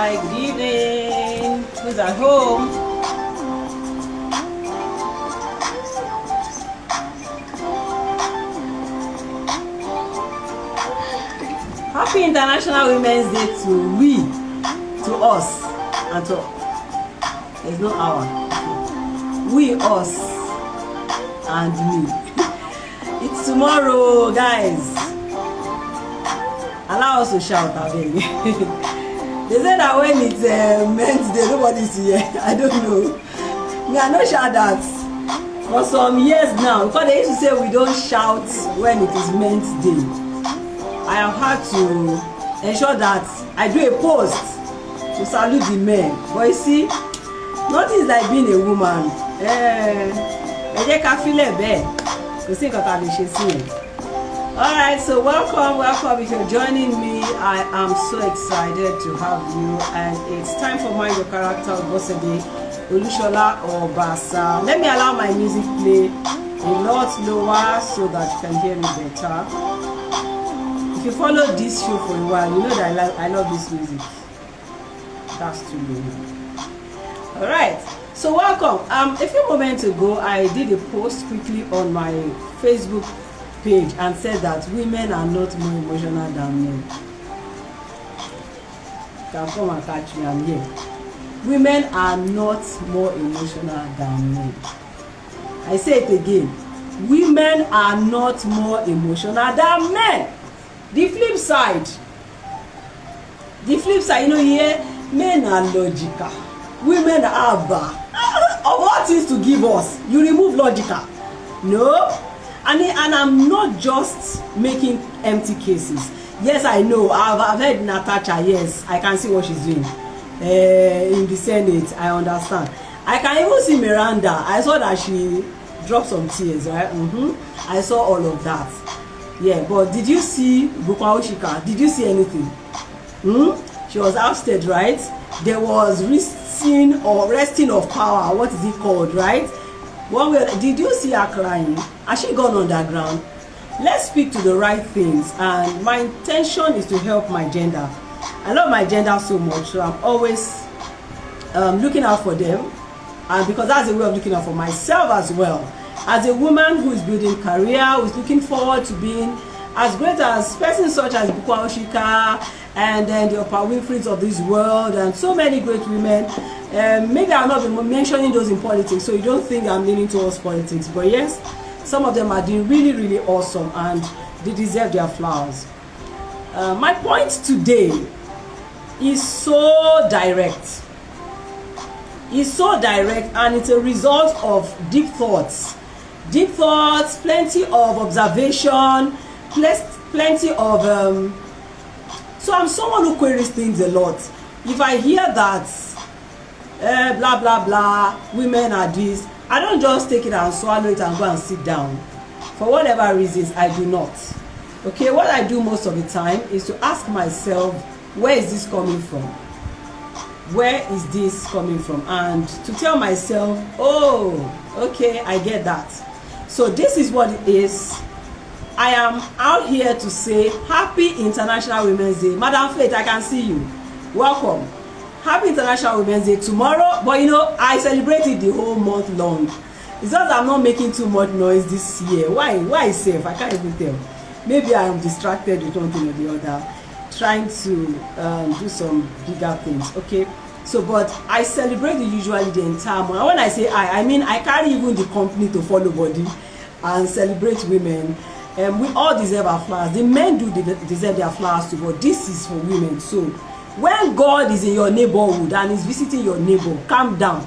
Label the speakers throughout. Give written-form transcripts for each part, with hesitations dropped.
Speaker 1: Hi, good evening. Who's at home? Happy International Women's Day to we, to us, and to there's no hour. We, us, and me. It's tomorrow, guys. Allow us to shout, baby. They say that when it's Men's Day, nobody's here. I don't know. Me, I don't shout that for some years now. Because they used to say we don't shout when it is Men's Day. I have had to ensure that I do a post to salute the men. But you see, nothing is like being a woman. Alright, so welcome. If you're joining me, I am so excited to have you, and it's time for Mind Your Character Obasa, Olusola-Obasa. Let me allow my music play a lot lower so that you can hear me better. If you follow this show for a while, you know that I love this music. That's too low. Alright, so welcome. A few moments ago, I did a post quickly on my Facebook page and said that women are not more emotional than men. You can come and catch me, I'm here. Women are not more emotional than men. I say it again. Women are not more emotional than men. The flip side, you know, here, men are logical. Women are bad. Of what is to give us? You remove logical. No. And I'm not just making empty cases. Yes, I know. I've heard Natasha. Yes, I can see what she's doing in the Senate. I understand. I can even see Miranda. I saw that she dropped some tears, right? I saw all of that. Yeah, but did you see Bukwaushika? Did you see anything? She was ousted, right? There was resting of power. What is it called, right? Did you see her crying? Has she gone underground? Let's speak to the right things, and my intention is to help my gender. I love my gender so much, so I'm always looking out for them, and because that's a way of looking out for myself as well. As a woman who is building career, who is looking forward to being as great as persons such as Bukwaushika and then the Oprah Winfreys of this world and so many great women. Maybe I'll not be mentioning those in politics, so you don't think I'm leaning towards politics. But yes, some of them are doing really, really awesome, and they deserve their flowers. My point today is so direct. It's so direct, and it's a result of deep thoughts. Deep thoughts, plenty of observation, plenty of so I'm someone who queries things a lot. If I hear that blah blah blah, women are this, I don't just take it and swallow it and go and sit down. For whatever reasons, I do not. Okay, what I do most of the time is to ask myself, where is this coming from? Where is this coming from? And to tell myself, oh, okay, I get that. So this is what it is. I am out here to say Happy International Women's Day. Madam Faith, I can see you. Welcome. Happy International Women's Day tomorrow. But you know, I celebrated the whole month long. It's just I'm not making too much noise this year. Why safe? I can't even tell. Maybe I am distracted with one thing or the other, trying to do some bigger things. Okay. So, but I celebrate usually the entire month. When I say I mean I carry even the company to follow body and celebrate women. We all deserve our flowers. The men do deserve their flowers too, but this is for women. So, when God is in your neighborhood and is visiting your neighbor, calm down.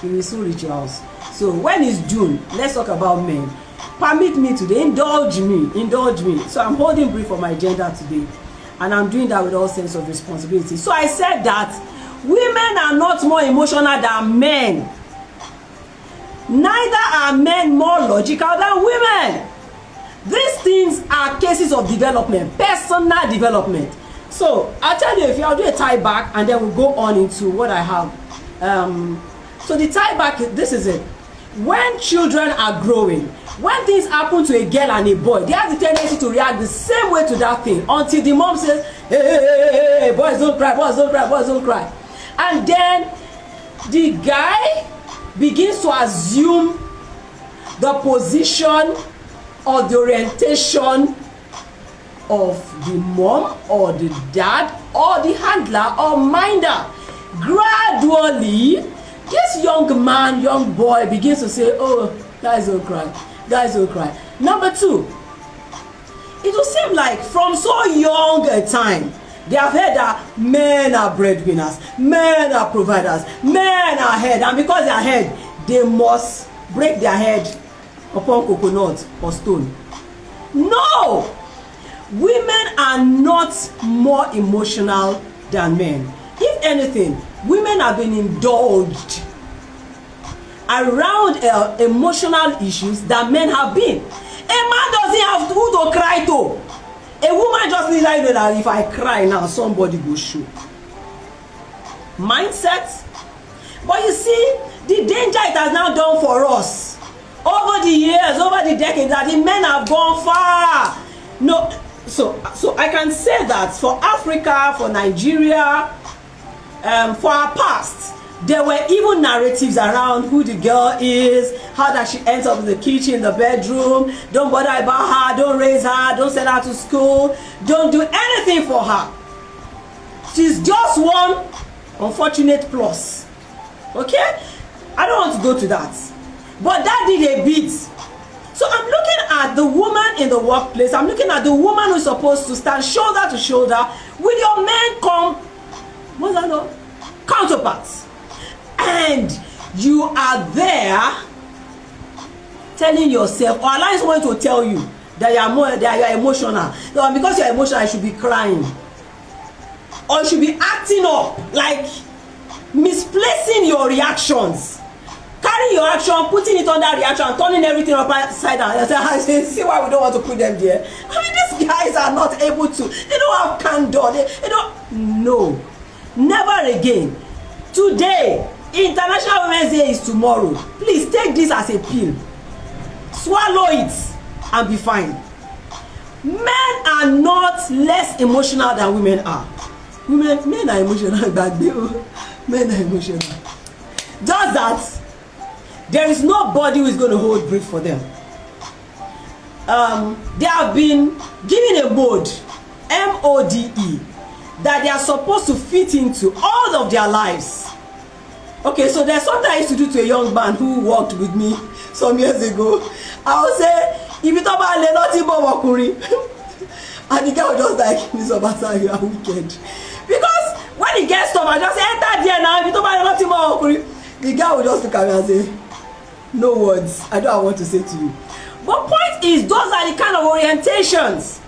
Speaker 1: He will soon reach your house. So, when it's June, let's talk about men. Permit me today, indulge me. So, I'm holding brief for my gender today, and I'm doing that with all sense of responsibility. So, I said that women are not more emotional than men. Neither are men more logical than women. These things are cases of development, personal development. So I'll tell you, I'll do a tie back and then we'll go on into what I have. So the tie back, this is it. When children are growing, when things happen to a girl and a boy, they have the tendency to react the same way to that thing until the mom says, hey, boys don't cry, boys don't cry, boys don't cry. And then the guy begins to assume the position or the orientation of the mom or the dad or the handler or minder. Gradually, this young man, young boy begins to say, oh, guys don't cry, guys don't cry. Number two, it will seem like from so young a time, they have heard that men are breadwinners, men are providers, men are head, and because they are head, they must break their head upon coconut or stone. No! Women are not more emotional than men. If anything, women have been indulged around emotional issues that men have been. A man doesn't have who to cry to. A woman just needs to know that if I cry now, somebody will show. Mindset. But you see, the danger it has now done for us over the years, over the decades, that the men have gone far. No, so I can say that for Africa, for Nigeria, for our past, there were even narratives around who the girl is, how that she ends up in the kitchen, in the bedroom. Don't bother about her, don't raise her, don't send her to school, don't do anything for her. She's just one unfortunate plus. Okay? I don't want to go to that. But that did a bit. So I'm looking at the woman in the workplace. I'm looking at the woman who's supposed to stand shoulder to shoulder with your men what's that called? Counterparts. And you are there telling yourself, or allowing someone to tell you that you're emotional. So because you're emotional, you should be crying. Or you should be acting up, like misplacing your reactions. Carrying your action, putting it under reaction, turning everything upside down. I say, see why we don't want to put them there. I mean, these guys are not able to. They don't have candor. They don't. No. Never again. Today, International Women's Day is tomorrow. Please take this as a pill. Swallow it and be fine. Men are not less emotional than women are. Men are emotional. Men are emotional. Just that there is nobody who is going to hold brief for them. They have been given a mode, M-O-D-E, that they are supposed to fit into all of their lives. Okay, so there's something I used to do to a young man who worked with me some years ago. I would say, if you talk about Lenoti and the guy was just like, Miss Obasa, you are wicked. Because when he gets stuff, I just say, enter there now. If you talk about Lenoti, the guy will just look at me and say, no words, I don't have what to say to you. But point is, those are the kind of orientations.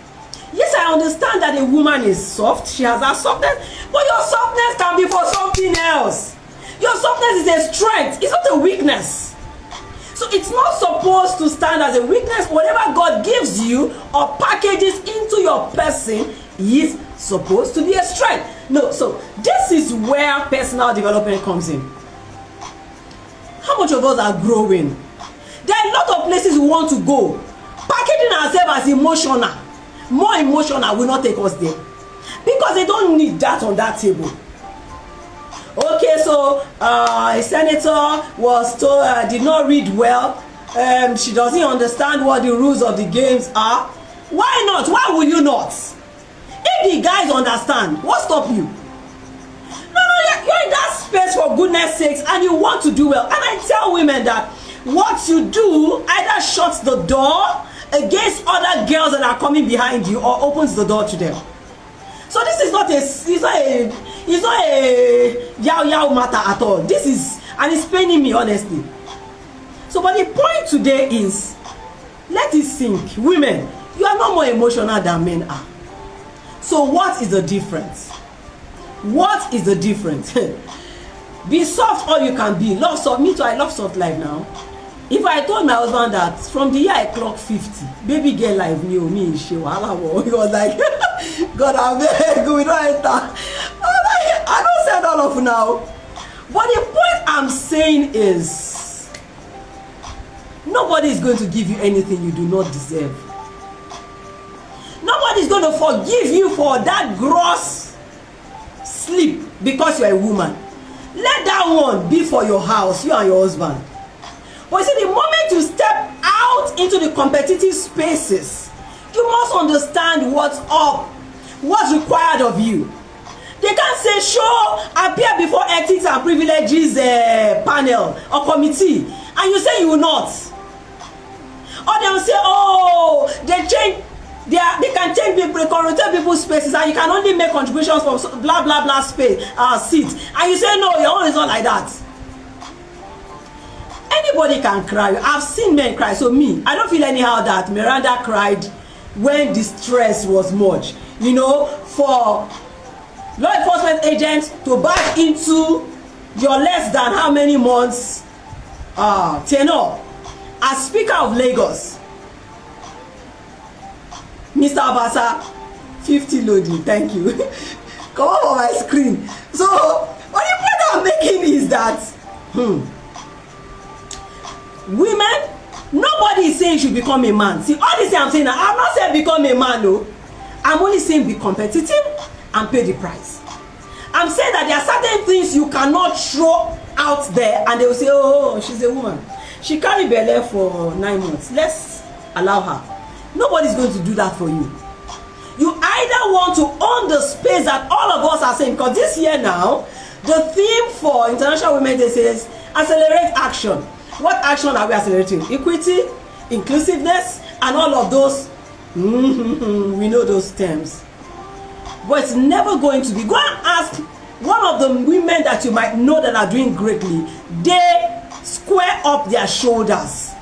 Speaker 1: Yes, I understand that a woman is soft, she has that softness, but your softness can be for something else. Your softness is a strength, it's not a weakness. So it's not supposed to stand as a weakness. Whatever God gives you or packages into your person is supposed to be a strength. No, so this is where personal development comes in. How much of us are growing? There are a lot of places we want to go. Packaging ourselves as emotional, more emotional will not take us there. Because they don't need that on that table. Okay, so a senator was told, did not read well. She doesn't understand what the rules of the games are. Why not? Why will you not? If the guys understand, what stop you? You're in that space for goodness sakes and you want to do well. And I tell women that what you do either shuts the door against other girls that are coming behind you or opens the door to them. So this is not a yao matter at all. This is, and it's paining me honestly. So but the point today is, let it sink. Women, you are not more emotional than men are. So what is the difference? What is the difference? Be soft all you can be. Love soft. Me too, I love soft life now. If I told my husband that from the year I clocked 50, baby girl life knew me in she wahala, he was like, God, I'm very good, we don't enter. I don't say all of now. But the point I'm saying is, nobody is going to give you anything you do not deserve. Nobody is going to forgive you for that gross sleep because you're a woman. let that one be for your house, you and your husband. But you see, the moment you step out into the competitive spaces, you must understand what's up, what's required of you. They can't say, show, appear before ethics and privileges panel or committee, and you say you will not. Or they will say, oh, they can change people, they can rotate people's spaces, and you can only make contributions from blah blah blah space seats. And you say, no, your own is not like that. Anybody can cry. I've seen men cry. So me, I don't feel anyhow that Miranda cried when the stress was much. You know, for law enforcement agents to back into your less than how many months tenure as Speaker of Lagos, Mr. Obasa, 50 loading, thank you. Come up on my screen. So what the point I'm making is that women, nobody is saying you should become a man. See, all this I'm saying, I'm not saying become a man, no. I'm only saying be competitive and pay the price. I'm saying that there are certain things you cannot throw out there and they will say, oh, she's a woman. She carried belle for 9 months. Let's allow her. Nobody's going to do that for you. You either want to own the space that all of us are saying, because this year now, the theme for International Women's Day says accelerate action. What action are we accelerating? Equity, inclusiveness, and all of those. We know those terms. But it's never going to be. Go and ask one of the women that you might know that are doing greatly. They square up their shoulders.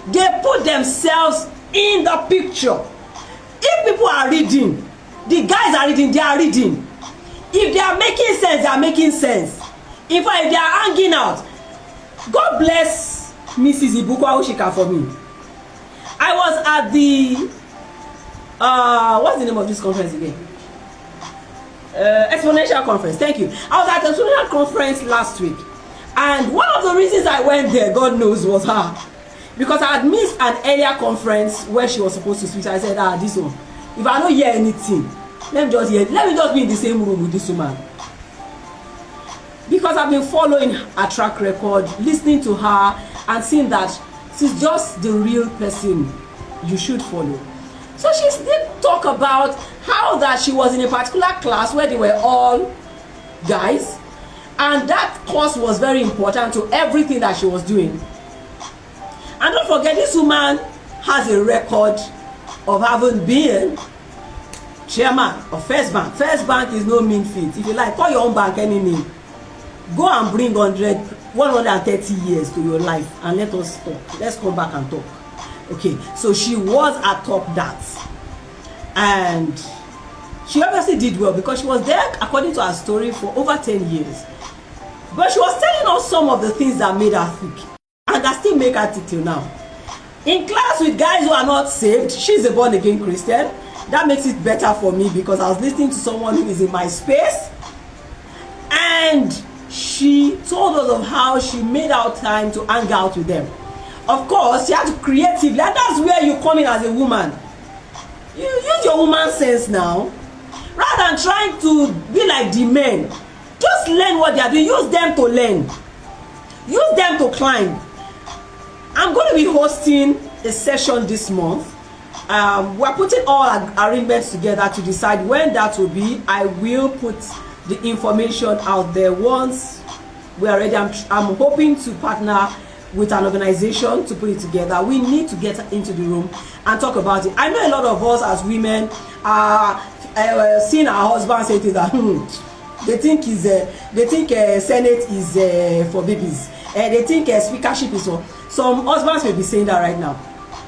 Speaker 1: They put themselves in the picture. If people are reading, the guys are reading, they are reading. If they are making sense, they are making sense. In fact, if they are hanging out, God bless Mrs. Ibukwa Ushika for me. I was at the what's the name of this conference again? Exponential Conference. Thank you. I was at the Exponential Conference last week, and one of the reasons I went there, God knows, was her, because I had missed an earlier conference where she was supposed to speak. I said, this one, if I don't hear anything, let me just be in the same room with this woman, because I've been following her track record, listening to her, and seeing that she's just the real person you should follow. So she did talk about how that she was in a particular class where they were all guys, and that course was very important to everything that she was doing. And don't forget, this woman has a record of having been chairman of First Bank. First Bank is no mean feat. If you like, call your own bank any name. Go and bring 130 years to your life and let us talk. Let's come back and talk. Okay, so she was atop that, and she obviously did well because she was there, according to her story, for over 10 years. But she was telling us some of the things that made her thick, and that still make her thick till now. In class with guys who are not saved, she's a born-again Christian. That makes it better for me because I was listening to someone who is in my space, and she told us of how she made out time to hang out with them. Of course, she had to creatively, and that's where you come in as a woman. You use your woman sense now. Rather than trying to be like the men, just learn what they are doing. Use them to learn. Use them to climb. I'm going to be hosting a session this month. We're putting all our arrangements together to decide when that will be. I will put the information out there once we are ready. I'm hoping to partner with an organization to put it together. We need to get into the room and talk about it. I know a lot of us as women are seeing our husbands say things that they think Senate is for babies. They think speakership is for. Some husbands may be saying that right now.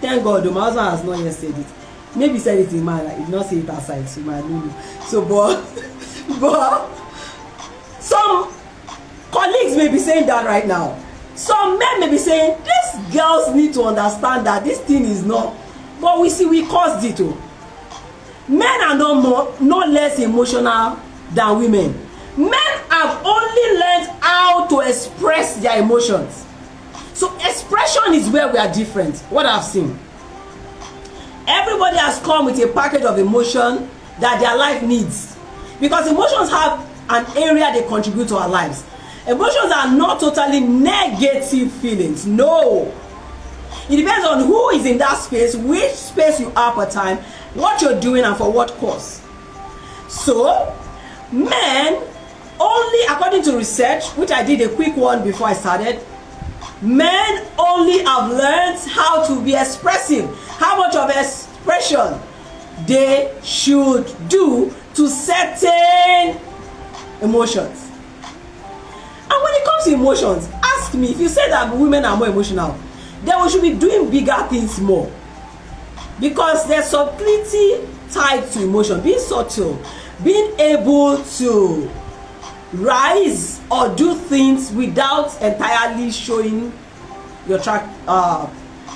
Speaker 1: Thank God, my husband has not yet said it. Maybe he said it in mind, he did not say it outside, so I don't know. So, but some colleagues may be saying that right now. Some men may be saying, these girls need to understand that this thing is not. But we see we caused it too. Men are not less emotional than women. Men have only learned how to express their emotions. So expression is where we are different. What I've seen. Everybody has come with a package of emotion that their life needs. Because emotions have an area they contribute to our lives. Emotions are not totally negative feelings. No. It depends on who is in that space, which space you are per time, what you're doing, and for what cause. So, men, only according to research, which I did a quick one before I started, men only have learned how to be expressive, how much of expression they should do to certain emotions. And when it comes to emotions, ask me, if you say that women are more emotional, then we should be doing bigger things more. Because there's subtlety tied to emotion, being subtle, being able to rise or do things without entirely showing your track,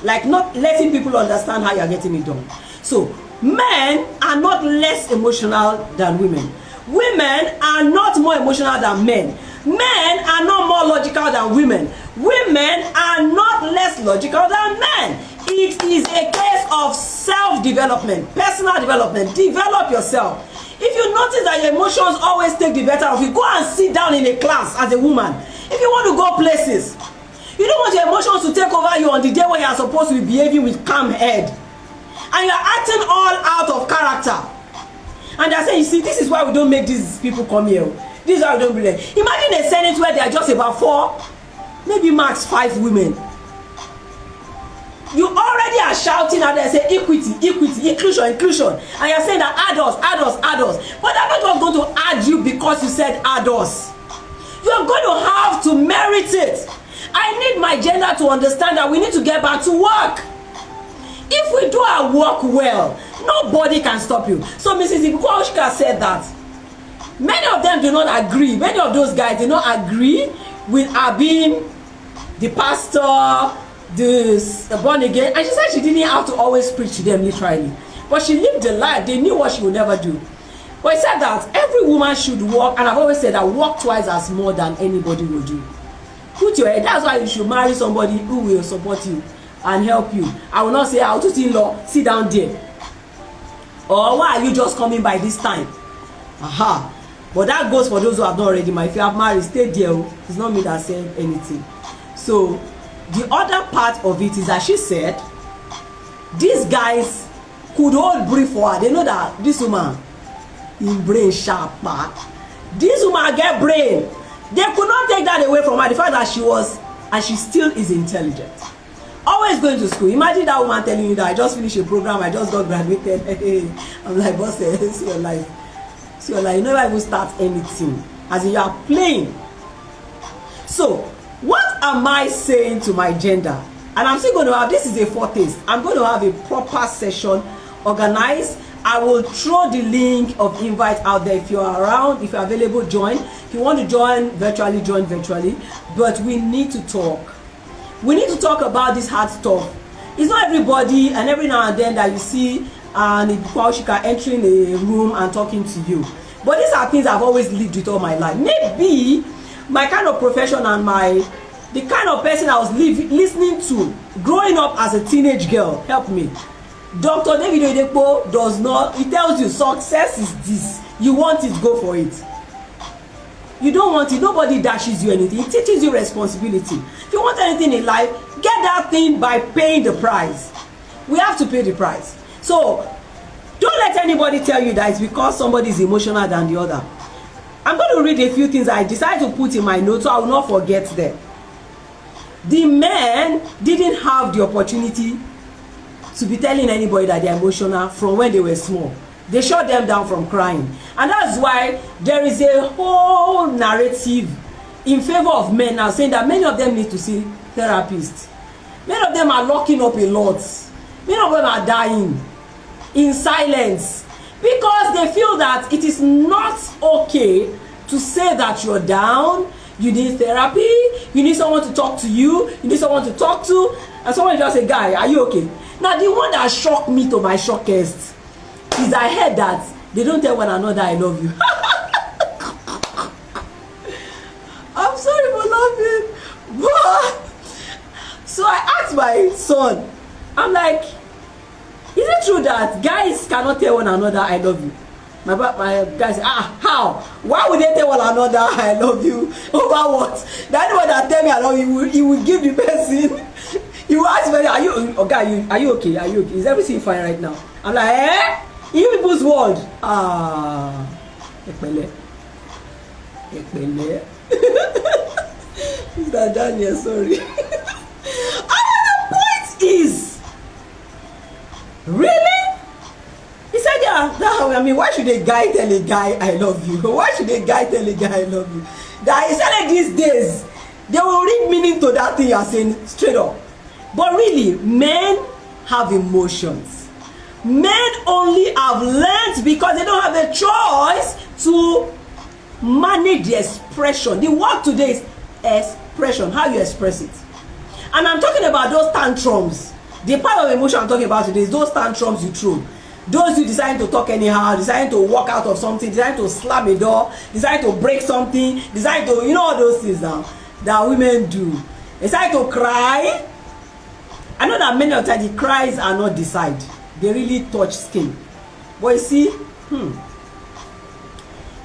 Speaker 1: like not letting people understand how you're getting it done. So men are not less emotional than women. Women are not more emotional than men. Men are not more logical than women. Women are not less logical than men. It is a case of self-development, personal development. Develop yourself. If you notice that your emotions always take the better of you, go and sit down in a class as a woman. If you want to go places, you don't want your emotions to take over you on the day when you are supposed to be behaving with calm head. And you are acting all out of character. And they are saying, you see, this is why we don't make these people come here. This is why we don't bring them. Imagine a Senate where there are just about 4, maybe max 5 women. You already are shouting out there, say equity, equity, inclusion, inclusion. And you're saying that adults. But they're not just going to add you because you said adults. You're going to have to merit it. I need my gender to understand that we need to get back to work. If we do our work well, nobody can stop you. So Mrs. Ibukwashika said that many of them do not agree. Many of those guys do not agree with her being the pastor, the born again. And she said she didn't have to always preach to them literally. But she lived a life. They knew what she would never do. But he said that every woman should work, and I've always said that work twice as more than anybody will do. Put your head. That's why you should marry somebody who will support you and help you. I will not say, I'll do in-law, sit down there. Or why are you just coming by this time? Aha. But that goes for those who have not already. If you have married, stay there. It's not me that said anything. So the other part of it is that she said these guys could hold brief for her. They know that this woman in brain sharp. This woman get brain. They could not take that away from her. The fact that she was, and she still is intelligent. Always going to school. Imagine that woman telling you that I just finished a program, I just got graduated. I'm like, boss, see your life. See your life. You never even start anything. As in you are playing. So, what am I saying to my gender? And I'm still going to have, this is a foretaste. I'm going to have a proper session organized. I will throw the link of invite out there. If you're around, if you're available, join. If you want to join virtually, join virtually. But we need to talk. We need to talk about this hard stuff. It's not everybody, and every now and then that you see an Ibukwashika entering a room and talking to you. But these are things I've always lived with all my life. Maybe my kind of profession and the kind of person I was listening to growing up as a teenage girl helped me. Dr. David Oyedepo does not, he tells you success is this. You want it, go for it. You don't want it, nobody dashes you anything. It teaches you responsibility. If you want anything in life, get that thing by paying the price. We have to pay the price. So don't let anybody tell you that it's because somebody is emotional than the other. I'm going to read a few things I decided to put in my notes so I will not forget them. The men didn't have the opportunity to be telling anybody that they're emotional from when they were small. They shut them down from crying. And that's why there is a whole narrative in favor of men now saying that many of them need to see therapists. Many of them are locking up a lot. Many of them are dying in silence because they feel that it is not okay to say that you're down, you need therapy, you need someone to talk to you, you need someone to talk to, and someone just say, guy, are you okay? Now the one that shocked me to my shockest is I heard that they don't tell one another I love you. I'm sorry for laughing, but so I asked my son, I'm like, is it true that guys cannot tell one another I love you? my guy say, how? Why would they tell one another I love you over what? The anyone that tell me I love you, he will give the person. He will ask me, are you okay? Are you okay? Is everything fine right now? I'm like, eh? In you people's world. Ekpele. Mr. Daniel, sorry. The point is, really? He said, yeah, I mean, why should a guy tell a guy I love you? Why should a guy tell a guy I love you? That he said, like, these days, they will read meaning to that thing you are saying straight up. But really, men have emotions. Men only have learned because they don't have a choice to manage the expression. The word today is expression, how you express it. And I'm talking about those tantrums. The part of emotion I'm talking about today is those tantrums you throw. Those you decide to talk anyhow, decide to walk out of something, decide to slam a door, decide to break something, decide to, you know, all those things now that women do. Decide to cry. I know that many of the time the cries are not decide. They really touch skin. But you see,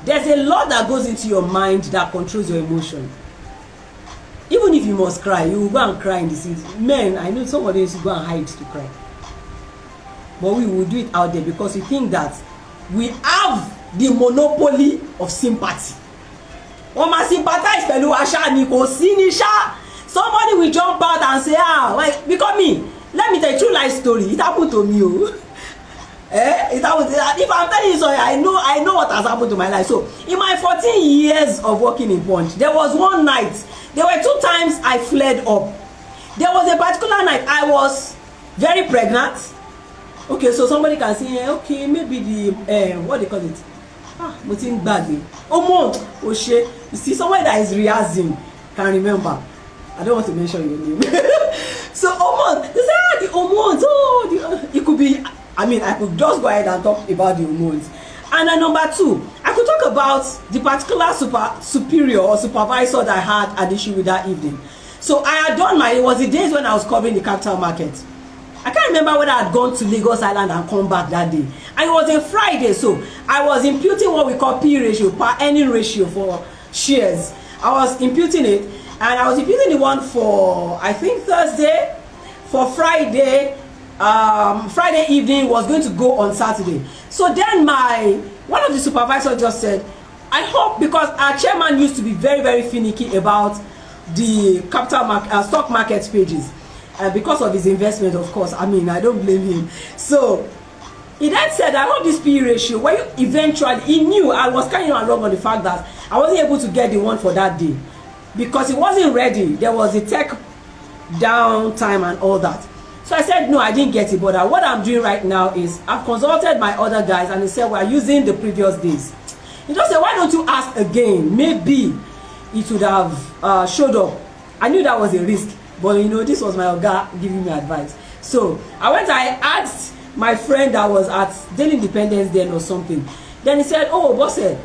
Speaker 1: there's a lot that goes into your mind that controls your emotion. Even if you must cry, you will go and cry in the city. Men, I know somebody used to go and hide to cry. But we will do it out there because we think that we have the monopoly of sympathy. When I sympathize, somebody will jump out and say, like, because me, let me tell you a true life story. It happened to me. It happened. If I'm telling you sorry, I know what has happened to my life. So in my 14 years of working in Punch, there was one night, there were 2 times I flared up. There was a particular night I was very pregnant. Okay, so somebody can say, okay, maybe the what they call it, mutin badly. Oh shit. You see, somebody that is rehearsing can remember. I don't want to mention your name. So they say, the hormones. It could be. I mean, I could just go ahead and talk about the hormones. And then number 2, I could talk about the particular superior or supervisor that I had an issue with that evening. So I had done it was the days when I was covering the capital market. I can't remember whether I had gone to Lagos Island and come back that day. And it was a Friday, so I was imputing what we call P ratio, per earning ratio for shares. I was imputing it, and I was imputing the one for, I think, Thursday. For Friday, Friday evening was going to go on Saturday. So then one of the supervisors just said, I hope, because our chairman used to be very, very finicky about the stock market pages. Because of his investment, of course. I mean, I don't blame him. So he then said, I hope this P ratio, when eventually, he knew I was carrying along on the fact that I wasn't able to get the one for that day because it wasn't ready. There was a tech downtime and all that. So I said, no, I didn't get it. But what I'm doing right now is I've consulted my other guys and they said, we're using the previous days. He just said, why don't you ask again? Maybe it would have showed up. I knew that was a risk. But you know, this was my Oga giving me advice. So I asked my friend that was at Daily Independence then or something. Then he said, oh, boss said,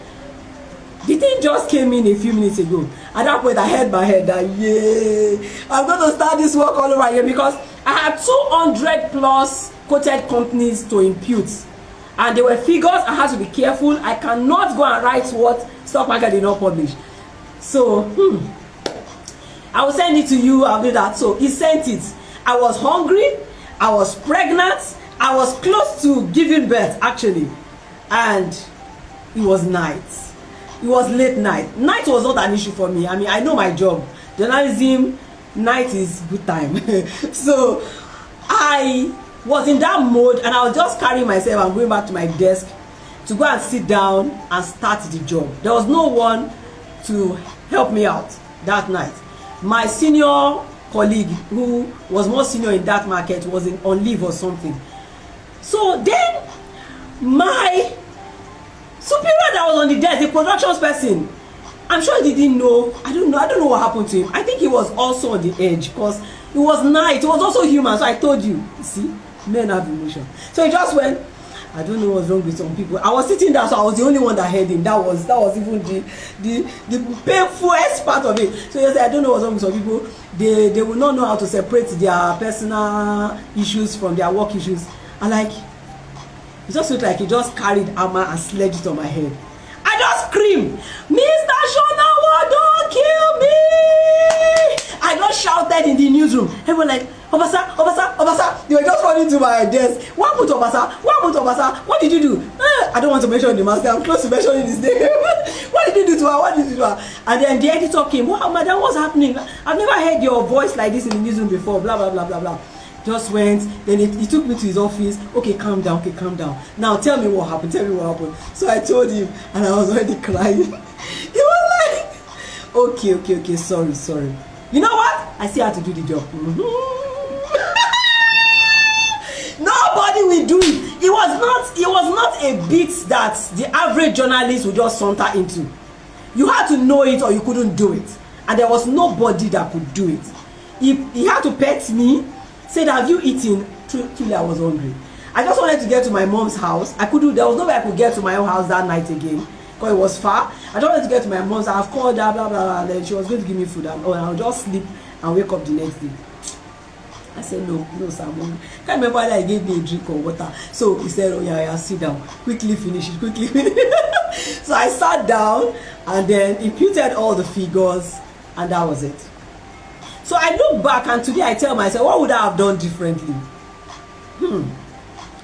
Speaker 1: the thing just came in a few minutes ago. At that point, I had my head that, yeah, I'm going to start this work all over again because I had 200 plus quoted companies to impute. And there were figures, I had to be careful. I cannot go and write what stock market did not publish. So, I will send it to you, I'll do that. So he sent it. I was hungry, I was pregnant, I was close to giving birth actually. And it was night. It was late night. Night was not an issue for me. I mean, I know my job. Journalism, night is good time. So I was in that mode and I was just carrying myself and going back to my desk to go and sit down and start the job. There was no one to help me out that night. My senior colleague, who was more senior in that market, was on leave or something. So then my superior that was on the desk, the productions person, I'm sure he didn't know. I don't know what happened to him. I think he was also on the edge because it was night. It was also human. So I told you, see, men have emotion. So he just went, I don't know what's wrong with some people. I was sitting there, so I was the only one that heard him. That was even the painfulest part of it. So he said, I don't know what's wrong with some people. They will not know how to separate their personal issues from their work issues. And like, It just looked like he just carried hammer and sledged it on my head. I just screamed, Mr. Shonawa, don't kill me! I just shouted in the newsroom. Everyone like, Obasa, Obasa, Obasa. They were just running to my desk. What happened to Obasa? What happened to Obasa? What did you do? I don't want to mention the master. I'm close to mentioning his name. What did you do to her? What did you do to her? And then the editor came. Wow, madam, what's happening? I've never heard your voice like this in the newsroom before. Blah, blah, blah, blah, blah. Just went. Then he took me to his office. Okay, calm down. Okay, calm down. Now tell me what happened. Tell me what happened. So I told him, and I was already crying. He was like, okay, sorry. You know what? I still had to do the job. Nobody will do it. It was not a bit that the average journalist would just saunter into. You had to know it or you couldn't do it. And there was nobody that could do it. He had to pet me, said, have you eaten? Truly, I was hungry. I just wanted to get to my mom's house. There was no way I could get to my own house that night again, because it was far. I just wanted to get to my mom's house. I've called her, blah, blah, blah, and then she was going to give me food. And I'll just sleep and wake up the next day. I said, no, Simon. Can't remember whether he gave me a drink or water. So he said, oh yeah, sit down. Quickly finish it. So I sat down and then imputed all the figures, and that was it. So I look back and today I tell myself, what would I have done differently?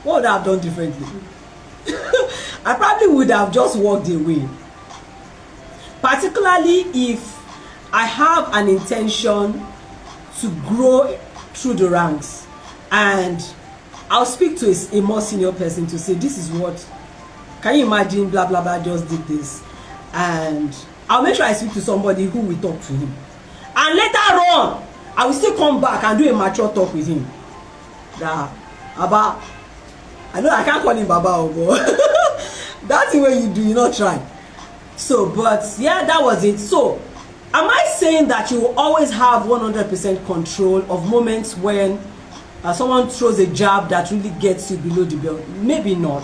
Speaker 1: What would I have done differently? I probably would have just walked away. Particularly if I have an intention to grow through the ranks, and I'll speak to a more senior person to say, this is what, can you imagine, blah blah blah just did this, and I'll make sure I speak to somebody who will talk to him, and later on I will still come back and do a mature talk with him. That Baba, I know I can't call him Baba, but that's the way you do, you not try. So, but yeah, that was it. So am I saying that you will always have 100% control of moments when someone throws a jab that really gets you below the belt? Maybe not.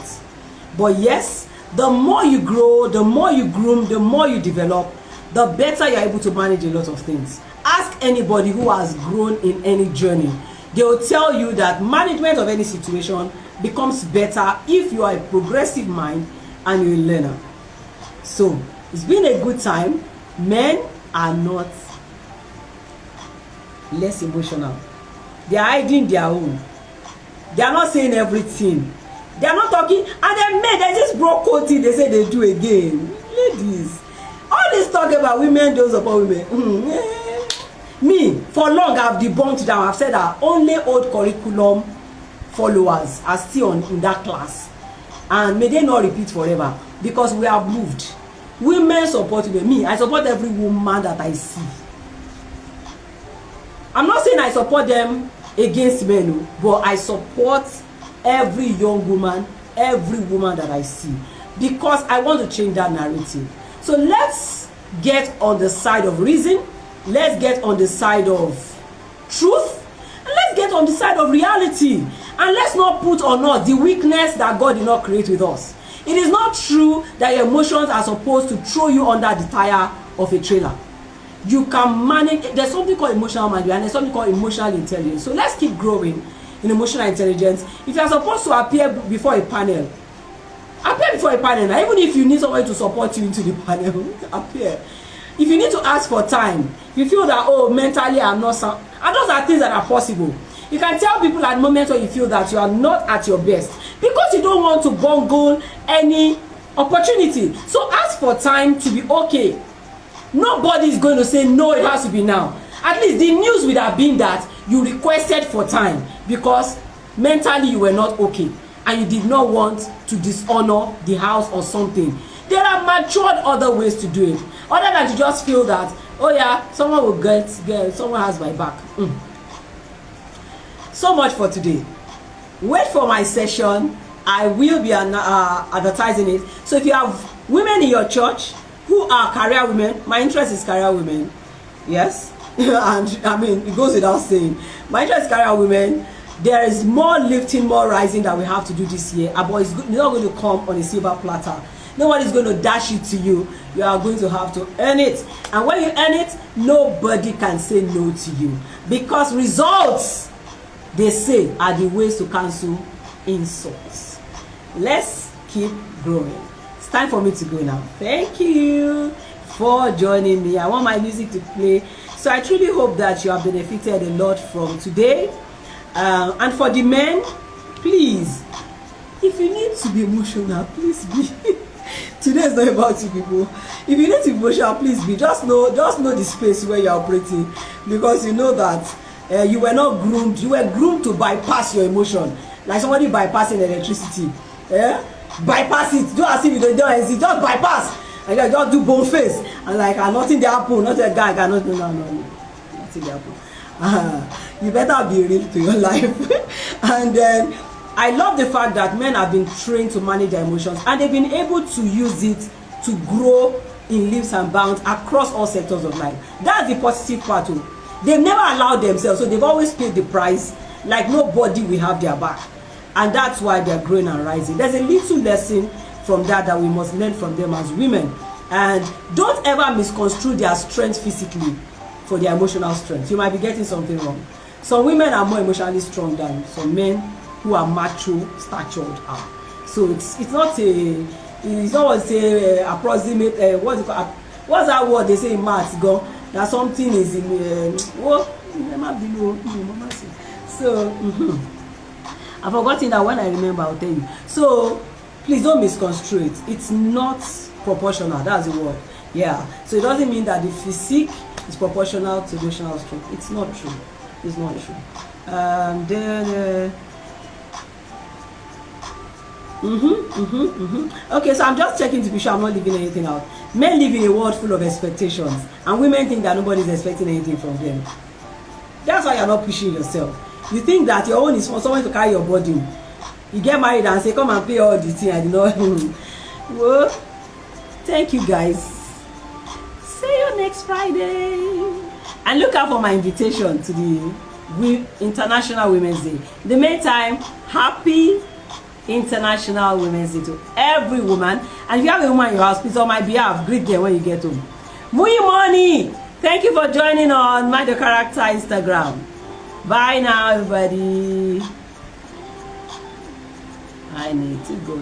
Speaker 1: But yes, the more you grow, the more you groom, the more you develop, the better you're able to manage a lot of things. Ask anybody who has grown in any journey. They will tell you that management of any situation becomes better if you are a progressive mind and you're a learner. So, it's been a good time. Men are not less emotional. They are hiding their own. They are not saying everything. They are not talking. And then men, there's this bro thing they say they do again. Ladies, all this talk about women, those upon women. Me, for long I've debunked down. I've said that only old curriculum followers are still in that class. And may they not repeat forever, because we have moved. Women support me. I support every woman that I see. I'm not saying I support them against men, but I support every young woman, every woman that I see, because I want to change that narrative. So let's get on the side of reason. Let's get on the side of truth. And let's get on the side of reality. And let's not put on us the weakness that God did not create with us. It is not true that your emotions are supposed to throw you under the tire of a trailer. You can manage. There's something called emotional management, and there's something called emotional intelligence. So let's keep growing in emotional intelligence. If you are supposed to appear before a panel, appear before a panel. Now, even if you need somebody to support you into the panel, appear. If you need to ask for time, if you feel that, oh, mentally I'm not sound, and those are things that are possible. You can tell people at moments when you feel that you are not at your best, because you don't want to bungle any opportunity. So ask for time to be okay. Nobody is going to say, no, it has to be now. At least the news would have been that you requested for time because mentally you were not okay and you did not want to dishonor the house or something. There are matured other ways to do it, other than to just feel that, oh yeah, someone will get someone has my back. So much for today. Wait for my session. I will be advertising it. So if you have women in your church who are career women, my interest is career women. Yes. And I mean, it goes without saying, my interest is career women. There is more lifting, more rising that we have to do this year. But it's not going to come on a silver platter. Nobody's going to dash it to you. You are going to have to earn it. And when you earn it, nobody can say no to you. Because results, they say, are the ways to cancel insults. let's keep growing. It's time for me to go now. Thank you for joining me. I want my music to play. So I truly hope that you have benefited a lot from today. And for the men, please, if you need to be emotional, please be. Today is not about you people. If you need to be emotional, please be. Just know the space where you're operating, because you know that you were not groomed. You were groomed to bypass your emotion, like somebody bypassing electricity. Bypass it. Do as if you don't exist. Just bypass. And just do bone face and like nothing dey happen. Not a guy cannot do no. Nothing dey happen. You better be real to your life. And then I love the fact that men have been trained to manage their emotions, and they've been able to use it to grow in leaps and bounds across all sectors of life. That's the positive part too. They've never allowed themselves, so they've always paid the price. Like nobody will have their back, and that's why they're growing and rising. There's a little lesson from that we must learn from them as women. And don't ever misconstrue their strength physically for their emotional strength. You might be getting something wrong. Some women are more emotionally strong than some men who are macho statured are. So it's not what say approximate what's that word they say in maths go that something is in so I've forgotten that. When I remember I'll tell you. So please don't misconstrue it. It's not proportional. That's the word. Yeah. So it doesn't mean that the physique is proportional to emotional strength. It's not true. It's not true. Okay, so I'm just checking to be sure I'm not leaving anything out. Men live in a world full of expectations, and women think that nobody's expecting anything from them. That's why you're not pushing yourself. You think that your own is for someone to carry your burden. You get married and say, come and pay all the thing. I did not. Well, thank you guys. See you next Friday. And look out for my invitation to the International Women's Day. In the meantime, happy International Women's Day to every woman. And if you have a woman in your house, please on my behalf, greet them when you get home. Muyi Money, thank you for joining on Mind the Character Instagram. Bye now, everybody. I need to go.